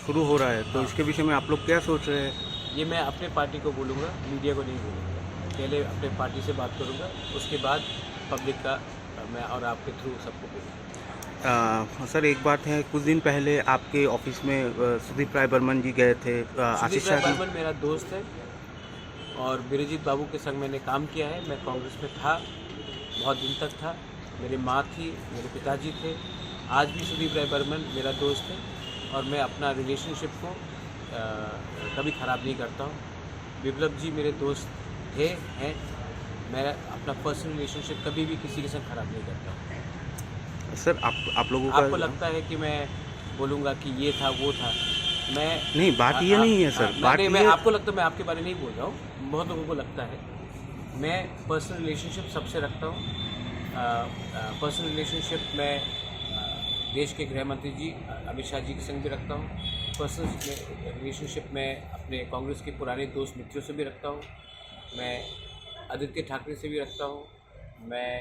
शुरू हो रहा है, तो इसके विषय में आप लोग क्या सोच रहे हैं? ये मैं अपने पार्टी को बोलूँगा, मीडिया को नहीं बोलूँगा। पहले अपने पार्टी से बात करूँगा, उसके बाद पब्लिक का मैं और आपके थ्रू सबको बोलूँगा। सर एक बात है, कुछ दिन पहले आपके ऑफिस में सुदीप राय बर्मन जी गए थे। आशीष सुदीप राय शाह बर्मन मेरा दोस्त है और बिरजीत बाबू के संग मैंने काम किया है। मैं कांग्रेस में था, बहुत दिन तक था। मेरी माँ थी, मेरे पिताजी थे। आज भी सुदीप राय बर्मन मेरा दोस्त है और मैं अपना रिलेशनशिप को कभी ख़राब नहीं करता हूँ। विप्लव जी मेरे दोस्त थे, हैं। मैं अपना पर्सनल रिलेशनशिप कभी भी किसी के संग ख़राब नहीं करता हूँ। सर आप लोगों का आपको लगता है कि मैं बोलूँगा कि ये था वो था, मैं नहीं, बात ये नहीं है सर। बात मैं ये आपको लगता है मैं आपके बारे में नहीं बोल रहा हूँ, बहुत लोगों को लगता है। मैं पर्सनल रिलेशनशिप सबसे रखता हूँ। पर्सनल रिलेशनशिप मैं देश के गृह मंत्री जी अमित शाह जी के संग भी रखता हूँ। पर्सनल रिलेशनशिप मैं अपने कांग्रेस के पुराने दोस्त मित्रों से भी रखता हूँ। मैं आदित्य ठाकरे से भी रखता हूँ। मैं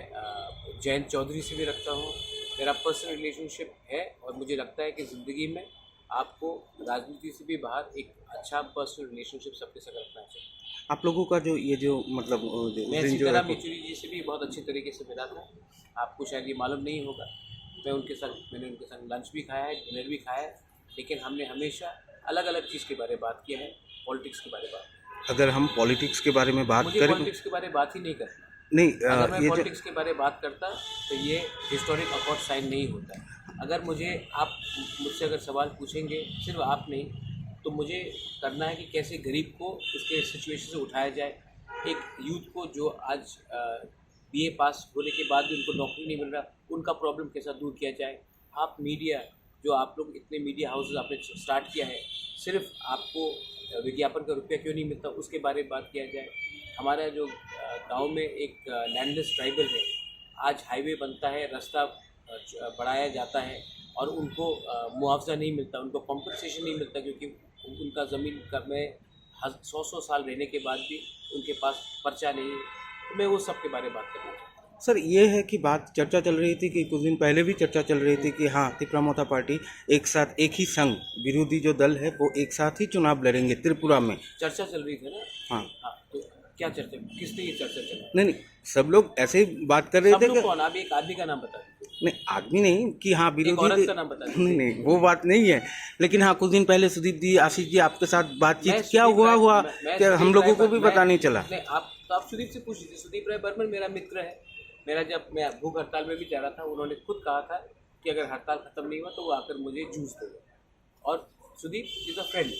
जयंत चौधरी से भी रखता हूँ। मेरा पर्सनल रिलेशनशिप है और मुझे लगता है कि ज़िंदगी में आपको राजनीति से भी बाहर एक अच्छा पर्सनल रिलेशनशिप सबके साथ रखना चाहिए। आप लोगों का जो ये जो मतलब मैं दिन जो है सीताराम येचुरी जी से भी बहुत अच्छे तरीके से मिला था। आपको शायद ये मालूम नहीं होगा। मैंने उनके संग लंच भी खाया है, डिनर भी खाया है, लेकिन हमने हमेशा अलग अलग चीज़ के बारे में बात किया है, पॉलिटिक्स के बारे में बात। अगर हम पॉलिटिक्स के बारे में बात मुझे करें, पॉलिटिक्स के बारे में बात ही नहीं करना। नहीं अगर मैं ये जो पॉलिटिक्स के बारे में बात करता तो ये हिस्टोरिक अकॉर्ड साइन नहीं होता। अगर आप मुझसे अगर सवाल पूछेंगे, सिर्फ आप नहीं, तो मुझे करना है कि कैसे गरीब को उसके सिचुएशन से उठाया जाए। एक यूथ को जो आज बीए पास होने के बाद भी उनको नौकरी नहीं मिल रहा, उनका प्रॉब्लम कैसा दूर किया जाए। आप मीडिया, जो आप लोग इतने मीडिया हाउसेज आपने स्टार्ट किया है, सिर्फ आपको विज्ञापन का रुपया क्यों नहीं मिलता, उसके बारे में बात किया जाए। हमारा जो गांव में एक लैंडलेस ट्राइबल है, आज हाईवे बनता है, रास्ता बढ़ाया जाता है और उनको मुआवजा नहीं मिलता, उनको कॉम्पनसेशन नहीं मिलता, क्योंकि उनका ज़मीन में 100 साल रहने के बाद भी उनके पास पर्चा नहीं है। तो मैं वो सब के बारे में बात करना चाहता हूँ। सर ये है कि बात चर्चा चल रही थी कि कुछ दिन पहले भी चर्चा चल रही थी कि हाँ, तिपरामोथा पार्टी एक साथ, एक ही संघ, विरोधी जो दल है वो एक साथ ही चुनाव लड़ेंगे त्रिपुरा में। चर्चा चल रही थी ना। हाँ, तो क्या चर्चा, किसने ये चर्चा चला? नहीं, सब लोग ऐसे ही बात कर रहे सब थे लोग कि कौन? आप एक आदमी का नाम बता दीजिए। नहीं, आदमी नहीं कि हाँ एक विरोधी औरत का नाम बता दीजिए। नहीं, वो बात नहीं है। लेकिन हाँ, कुछ दिन पहले सुदीप जी, आशीष जी आपके साथ बातचीत मैं क्या सुदीप हुआ मैं क्या सुदीप हम लोगों राय को भी मैं- पता नहीं चला। नहीं, आप सुदीप से पूछ लीजिए। सुदीप राय बर्मन मेरा मित्र है। मेरा जब मैं भूख हड़ताल में भी जा रहा था, उन्होंने खुद कहा था कि अगर हड़ताल खत्म नहीं हुआ तो वो आकर मुझे जूस देगा। और सुदीप इज़ अ फ्रेंड।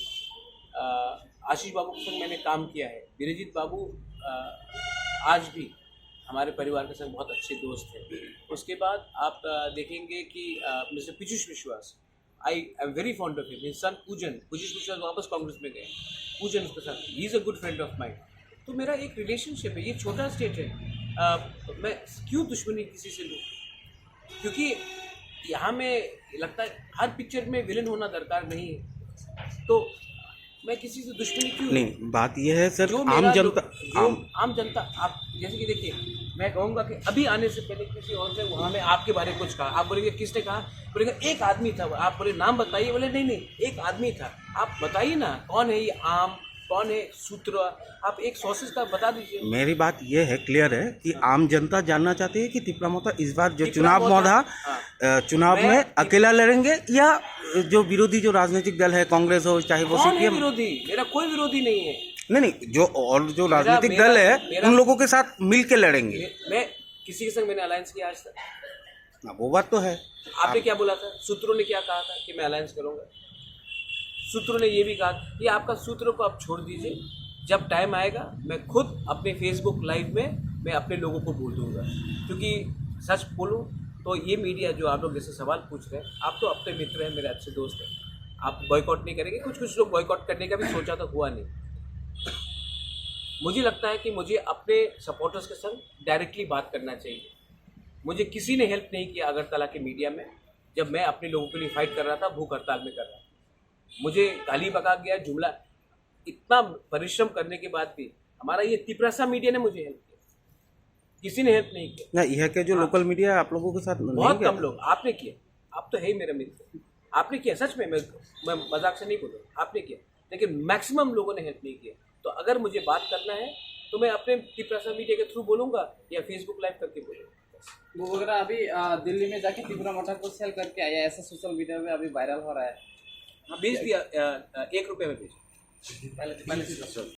आशीष बाबू के संग मैंने काम किया है। बिरजीत बाबू आज भी हमारे परिवार के संग बहुत अच्छे दोस्त हैं। उसके बाद आप देखेंगे कि मिस्टर पीयूष विश्वास, I am very fond of him. His son पूजन विश्वास वापस कांग्रेस में गए। पूजन उसके साथ, he is a good friend of mind. तो मेरा एक रिलेशनशिप है। ये छोटा स्टेट है, मैं क्यों दुश्मनी किसी से लूँ? क्योंकि यहाँ में लगता है हर पिक्चर में विलन होना दरकार नहीं है, तो मैं किसी से दुश्मनी क्यों? नहीं, बात यह है सर, जो आम मेरा जनता आम जनता, आप जैसे कि देखिए, मैं कहूँगा कि अभी आने से पहले किसी और से वहाँ में आपके बारे में कुछ कहा, आप बोलेंगे किसने कहा? बोलेंगे एक आदमी था। आप बोले नाम बताइए, बोले नहीं एक आदमी था। आप बताइए ना कौन है ये आम, कौन है सूत्र? आप एक सोर्सेज का बता दीजिए। मेरी बात यह है, क्लियर है कि आम जनता जानना चाहती है कि तिपरामोथा इस बार जो चुनाव तिपरामोथा, मौधा चुनाव में अकेला लड़ेंगे या जो विरोधी जो राजनीतिक दल है, कांग्रेस हो चाहे वो कौन है सीपीएम। विरोधी? मेरा कोई विरोधी नहीं है। नहीं, जो राजनीतिक दल है उन लोगों के साथ मिल के लड़ेंगे। मैं किसी के संग मैंने अलायंस किया आज तक? वो बात तो है। आपने क्या बोला था? सूत्रों ने क्या कहा था कि मैं अलायंस करूंगा? सूत्रों ने ये भी कहा कि आपका सूत्रों को आप छोड़ दीजिए, जब टाइम आएगा मैं खुद अपने फेसबुक लाइव में मैं अपने लोगों को बोल दूंगा। क्योंकि सच बोलूं तो ये मीडिया जो आप लोग जैसे सवाल पूछ रहे हैं, आप तो अपने मित्र हैं, मेरे अच्छे दोस्त हैं, आप बॉयकॉट नहीं करेंगे। कुछ लोग बॉयकॉट करने का भी सोचा तो हुआ नहीं। मुझे लगता है कि मुझे अपने सपोर्टर्स के संग डायरेक्टली बात करना चाहिए। मुझे किसी ने हेल्प नहीं किया अगरतला के मीडिया में, जब मैं अपने लोगों के लिए फाइट कर रहा था, भूख हड़ताल में कर रहा था। मुझे गाली बका गया, जुमला, इतना परिश्रम करने के बाद भी हमारा ये तिपरासा मीडिया ने मुझे हेल्प किया, किसी ने हेल्प नहीं किया। ना, यह के जो लोकल मीडिया आप लोगों के साथ नहीं बहुत गया? कम लोग। आपने किया, आप तो है ही मेरा मित्र। आपने किया, सच में मैं मजाक से नहीं बोल रहा, आपने किया, लेकिन मैक्सिमम लोगों ने हेल्प नहीं किया। तो अगर मुझे बात करना है तो मैं अपने त्रिपुरा मीडिया के थ्रू बोलूँगा या फेसबुक लाइव करके बोलूँगा। वो वगैरह अभी दिल्ली में जाके त्रिपुरा मटन को सेल करके आया, ऐसा सोशल मीडिया में अभी वायरल हो रहा है। हाँ, भेज दिया, 1 रुपये में भेज। पहले